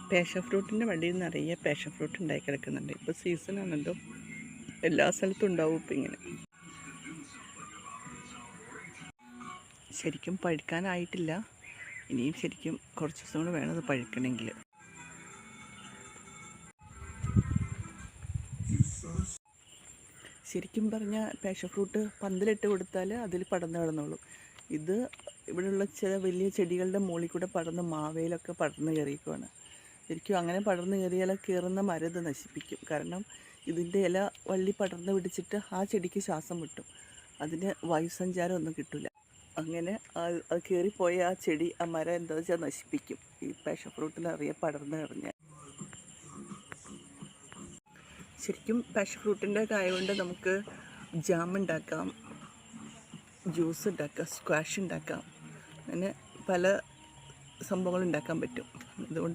Passion ഫ്രൂട്ടിൻ്റെ വണ്ടിയിൽ നിറയെ passion fruit ഉണ്ടായി കിടക്കുന്നുണ്ട്. ഇപ്പോൾ സീസണാണല്ലോ, എല്ലാ സ്ഥലത്തും ഉണ്ടാവും ഇപ്പം ഇങ്ങനെ. ശരിക്കും പഴുക്കാനായിട്ടില്ല, ഇനിയും ശരിക്കും കുറച്ച് ദിവസം കൂടെ വേണം അത് പഴുക്കണമെങ്കിൽ. ശരിക്കും പറഞ്ഞാൽ പാഷൻ ഫ്രൂട്ട് പന്തലിട്ട് കൊടുത്താൽ അതിൽ പടർന്ന് കിടന്നോളും. ഇത് ഇവിടെയുള്ള ചില വലിയ ചെടികളുടെ മുകളിൽ കൂടെ പടർന്ന് മാവേലൊക്കെ പടർന്ന് കയറിയേക്കുവാണ്. ശരിക്കും അങ്ങനെ പടർന്ന് കയറിയാൽ കയറുന്ന മരം ഇത് നശിപ്പിക്കും. കാരണം ഇതിൻ്റെ ഇല വള്ളി പടർന്ന് പിടിച്ചിട്ട് ആ ചെടിക്ക് ശ്വാസം മുട്ടും, അതിന് വായുസഞ്ചാരം ഒന്നും കിട്ടില്ല. അങ്ങനെ അത് കയറിപ്പോയ ആ ചെടി, ആ മരം എന്താ വെച്ചാൽ നശിപ്പിക്കും, ഈ പാഷൻ ഫ്രൂട്ടിൽ അറിയാൻ പടർന്ന് കിടഞ്ഞാൽ. ശരിക്കും പാഷൻ ഫ്രൂട്ടിൻ്റെ കായ കൊണ്ട് നമുക്ക് ജാം ഉണ്ടാക്കാം, ജ്യൂസ് ഉണ്ടാക്കാം, സ്ക്വാഷ് ഉണ്ടാക്കാം, അങ്ങനെ പല സംഭവങ്ങൾ ഉണ്ടാക്കാൻ പറ്റും. അതുകൊണ്ട്